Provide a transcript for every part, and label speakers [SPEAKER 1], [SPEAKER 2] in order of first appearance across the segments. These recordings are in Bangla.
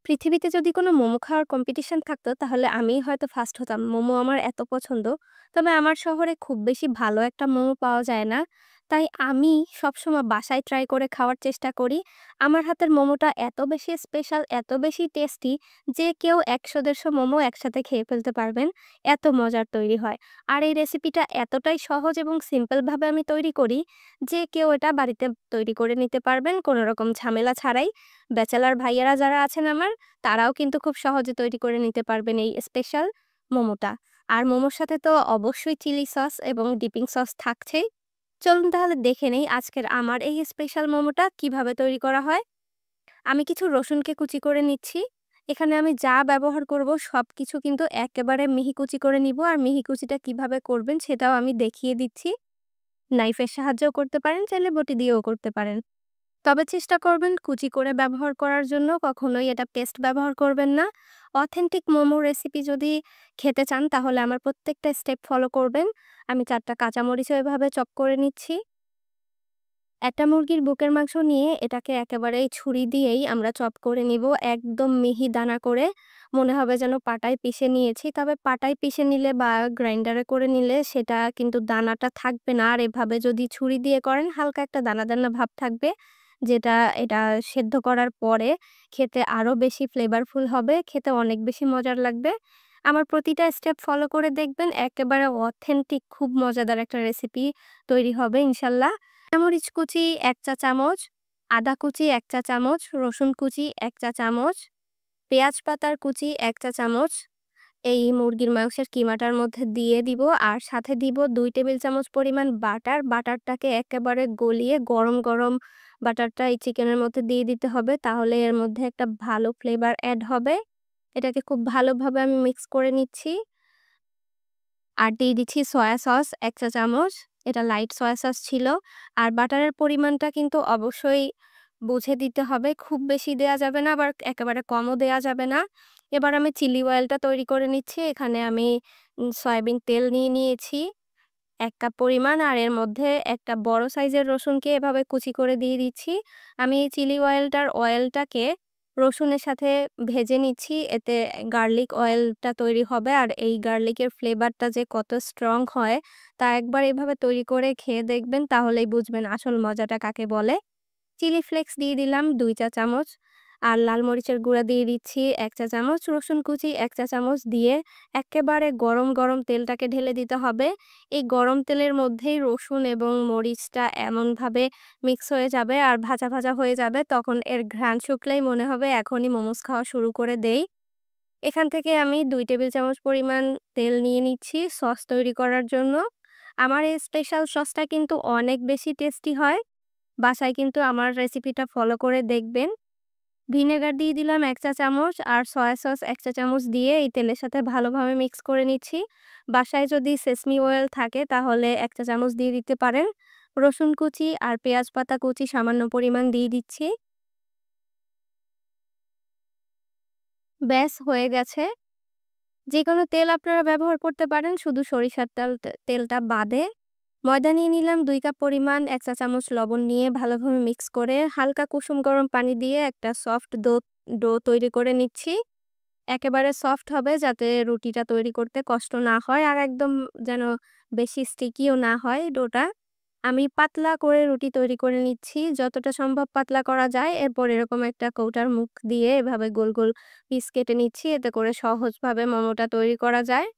[SPEAKER 1] পৃথিবীতে যদি কোনো মোমো খাওয়ার কম্পিটিশন থাকতো তাহলে আমিই হয়তো ফার্স্ট হতাম। মোমো আমার এত পছন্দ। তবে আমার শহরে খুব বেশি ভালো একটা মোমো পাওয়া যায় না। তাই আমি সবসময় বাসায় ট্রাই করে খাওয়ার চেষ্টা করি। আমার হাতের মোমোটা এত বেশি স্পেশাল, এত বেশি টেস্টি যে কেউ ১০০-১৫০ মোমো একসাথে খেয়ে ফেলতে পারবেন। এত মজার তৈরি হয়। আর এই রেসিপিটা এতটাই সহজ এবং সিম্পল ভাবে আমি তৈরি করি যে কেউ এটা বাড়িতে তৈরি করে নিতে পারবেন কোনো রকম ঝামেলা ছাড়াই। ব্যাচেলর ভাইয়ারা যারা আছেন আমার তারাও কিন্তু খুব সহজে তৈরি করে নিতে পারবেন এই স্পেশাল মোমোটা। আর মোমোর সাথে তো অবশ্যই চিলি সস এবং ডিপিং সস থাকছেই। চলুন তাহলে দেখে নেই আজকের আমার এই স্পেশাল মোমোটা কিভাবে তৈরি করা হয়। আমি কিছু রসুনকে কুচি করে নিচ্ছি। এখানে আমি যা ব্যবহার করব সবকিছু কিন্তু একেবারে মিহি কুচি করে নিব। আর মিহি কুচিটা কিভাবে করবেন সেটাও আমি দেখিয়ে দিচ্ছি। নাইফের সাহায্যেও করতে পারেন, চাইলে বটি দিয়েও করতে পারেন। তবে চেষ্টা করবেন কুচি করে ব্যবহার করার জন্য, কখনোই এটা পেস্ট ব্যবহার করবেন না। অথেন্টিক মোমো রেসিপি যদি খেতে চান তাহলে আমার প্রত্যেকটা স্টেপ ফলো করবেন। আমি ৪ টা কাঁচামরিচও এভাবে চপ করে নিচ্ছি। একটা মুরগির বুকের মাংস নিয়ে এটাকে একেবারেই ছুরি দিয়েই আমরা চপ করে নিব। একদম মিহি দানা করে। মনে হবে যেন পাটায় পিষে নিয়েছি। তবে পাটায় পিষে নিলে বা গ্রাইন্ডারে করে নিলে সেটা কিন্তু দানাটা থাকবে না। আর এভাবে যদি ছুরি দিয়ে করেন হালকা একটা দানা, দানা ভাব থাকবে। যেটা এটা সেদ্ধ করার পরে খেতে আরো বেশি ফ্লেভারফুল হবে। খেতে অনেক বেশি মজার লাগবে। আমার প্রতিটা স্টেপ ফলো করে দেখবেন একেবারে অথেন্টিক খুব মজাদার একটা রেসিপি তৈরি হবে ইনশাল্লাহ। মরিচ কুচি ১ চা চামচ, আদা কুচি ১ চা চামচ, রসুন কুচি ১ চা চামচ, পেঁয়াজ পাতার কুচি ১ চা চামচ এই মুরগির মাংসের কিমাটার মধ্যে দিয়ে দিব। আর সাথে দিব ২ টেবিল চামচ পরিমাণ বাটার। বাটারটাকে একেবারে গলিয়ে গরম, গরম বাটারটা এই চিকেনের মধ্যে দিয়ে দিতে হবে। তাহলে এর মধ্যে একটা ভালো ফ্লেভার এড হবে। এটাকে খুব ভালোভাবে আমি মিক্স করে নিচ্ছি। আর দিয়ে দিচ্ছি সয়া সস ১ চা চামচ। এটা লাইট সয়া সস ছিল। আর বাটারের পরিমাণটা কিন্তু অবশ্যই বুঝে দিতে হবে। খুব বেশি দেয়া যাবে না, আবার একেবারে কমও দেয়া যাবে না। এবার আমি চিলি অয়েলটা তৈরি করে নিচ্ছি। এখানে আমি সয়াবিন তেল নিয়ে নিয়েছি ১ কাপ পরিমাণ। আর এর মধ্যে একটা বড় সাইজের রসুনকে এভাবে কুচি করে দিয়ে দিচ্ছি। আমি এই চিলি অয়েলটাকে রসুনের সাথে ভেজে নিচ্ছি। এতে গার্লিক অয়েলটা তৈরি হবে। আর এই গার্লিকের ফ্লেভারটা যে কত স্ট্রং হয় তা একবার এভাবে তৈরি করে খেয়ে দেখবেন, তাহলেই বুঝবেন আসল মজাটা কাকে বলে। চিলি ফ্লেক্স দিয়ে দিলাম ২ চা চামচ। আর লাল মরিচের গুঁড়া দিয়ে দিচ্ছি ১ চা চামচ। রসুন কুচি ১ চা চামচ দিয়ে এক্কেবারে গরম, গরম তেলটাকে ঢেলে দিতে হবে। এই গরম তেলের মধ্যেই রসুন এবং মরিচটা এমনভাবে মিক্স হয়ে যাবে আর ভাজা, ভাজা হয়ে যাবে, তখন এর ঘ্রাণ শুকলেই মনে হবে এখনই মোমোস খাওয়া শুরু করে দেই। এখান থেকে আমি ২ টেবিল চামচ পরিমাণ তেল নিয়ে নিচ্ছি সস তৈরি করার জন্য। আমার এই স্পেশাল সসটা কিন্তু অনেক বেশি টেস্টি হয়। বাসায় কিন্তু আমার রেসিপিটা ফলো করে দেখবেন। ভিনেগার দিয়ে দিলাম ১ চা চামচ আর সয়া সস ১ চা চামচ দিয়ে এই তেলের সাথে ভালোভাবে মিক্স করে নিচ্ছি। বাসায় যদি সেসমি অয়েল থাকে তাহলে ১ চা চামচ দিয়ে দিতে পারেন। রসুন কুচি আর পেঁয়াজ পাতা কুচি সামান্য পরিমাণ দিয়ে দিচ্ছি। ব্যাস হয়ে গেছে। যেকোনো তেল আপনারা ব্যবহার করতে পারেন, শুধু সরিষার তেলটা বাদে। ময়দা নিয়ে নিলাম ২ কাপ পরিমাণ, ১ চা চামচ লবণ নিয়ে ভালোভাবে মিক্স করে হালকা কুসুম গরম পানি দিয়ে একটা সফট ডো তৈরি করে নিচ্ছি। একেবারে সফট হবে যাতে রুটিটা তৈরি করতে কষ্ট না হয় আর একদম যেন বেশি স্টিকিও না হয় ডোটা। আমি পাতলা করে রুটি তৈরি করে নিচ্ছি। যতটা সম্ভব পাতলা করা যায়। এরপর এরকম একটা কৌটার মুখ দিয়ে এভাবে গোল, গোল পিস কেটে নিচ্ছি। এতে করে সহজভাবে মোমোটা তৈরি করা যায়।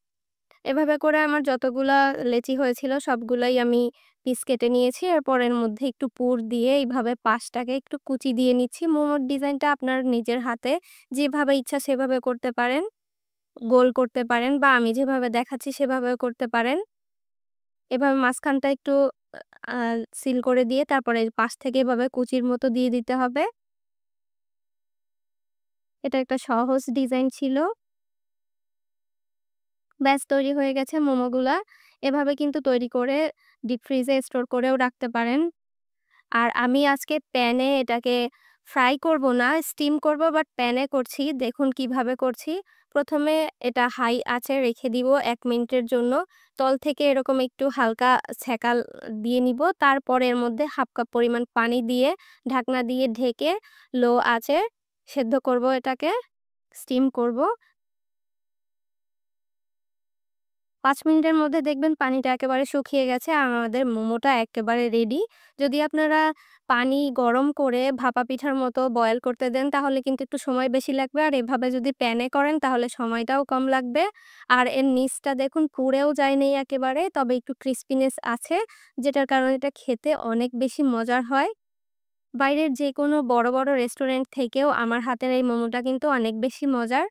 [SPEAKER 1] এভাবে করে আমার যতগুলা লেচি হয়েছিল সবগুলাই আমি পিস কেটে নিয়েছি। এরপর এর মধ্যে একটু পুর দিয়ে এইভাবে পাশটাকে একটু কুচি দিয়ে নিচ্ছি। মোমোর ডিজাইনটা আপনার নিজের হাতে যেভাবে ইচ্ছা সেভাবে করতে পারেন। গোল করতে পারেন বা আমি যেভাবে দেখাচ্ছি সেভাবেও করতে পারেন। এভাবে মাঝখানটা একটু আ সিল করে দিয়ে তারপরে পাশ থেকে এভাবে কুচির মতো দিয়ে দিতে হবে। এটা একটা সহজ ডিজাইন ছিল। ব্যাস তৈরি হয়ে গেছে মোমোগুলা। এভাবে কিন্তু তৈরি করে ডিপ ফ্রিজে স্টোর করেও রাখতে পারেন। আর আমি আজকে প্যানে এটাকে ফ্রাই করব না, স্টিম করব, বাট প্যানে করছি। দেখুন কিভাবে করছি। ১ম এ এটা হাই আঁচে রেখে দিব ১ মিনিটের জন্য। তল থেকে এরকম একটু হালকা ছ্যাঁকা দিয়ে নিব। তারপরে এর মধ্যে ১/২ কাপ পরিমাণ পানি দিয়ে ঢাকনা দিয়ে ঢেকে লো আঁচে সেদ্ধ করব এটাকে। স্টিম করব। ৫ মিনিটের মধ্যে দেখবেন পানিটা একেবারে শুকিয়ে গেছে আর আমাদের মোমোটা একেবারে রেডি। যদি আপনারা পানি গরম করে ভাপা পিঠার মতো বয়েল করতে দেন তাহলে কিন্তু একটু সময় বেশি লাগবে। আর এভাবে যদি প্যানে করেন তাহলে সময়টাও কম লাগবে। আর এর নিচটা দেখুন পুড়েও যায়নি একেবারে, তবে একটু ক্রিস্পিনেস আছে, যেটার কারণে এটা খেতে অনেক বেশি মজার হয়। বাইরের যেকোনো বড়, বড় রেস্টুরেন্ট থেকেও আমার হাতের এই মোমোটা কিন্তু অনেক বেশি মজার।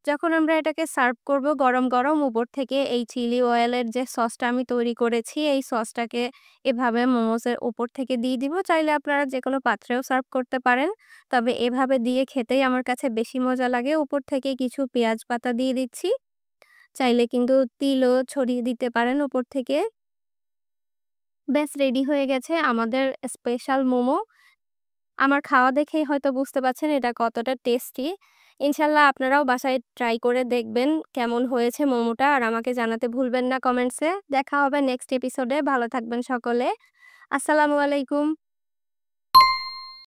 [SPEAKER 1] যখন আমরা এটাকে সার্ভ করব গরম, গরম উপর থেকে এই চিলি অয়েলের যে সসটা আমি তৈরি করেছি, এই সসটাকে এভাবে মোমোসের উপর থেকে দিয়ে দিব। চাইলে আপনারা যেকোনো পাত্রেও সার্ভ করতে পারেন। তবে এভাবে দিয়ে খেতেই আমার কাছে বেশি মজা লাগে। উপর থেকে কিছু পেঁয়াজ পাতা দিয়ে দিচ্ছি। চাইলে কিন্তু তিলও ছড়িয়ে দিতে পারেন উপর থেকে। ব্যাস রেডি হয়ে গেছে আমাদের স্পেশাল মোমো। আমার খাওয়া দেখেই হয়তো বুঝতে পারছেন এটা কতটা টেস্টি। ইনশাআল্লাহ আপনারাও বাসায় ট্রাই করে দেখবেন কেমন হয়েছে মোমোটা। আর আমাকে জানাতে ভুলবেন না কমেন্টসে। দেখা হবে নেক্সট এপিসোডে। ভালো থাকবেন সকলে। আসসালামু আলাইকুম।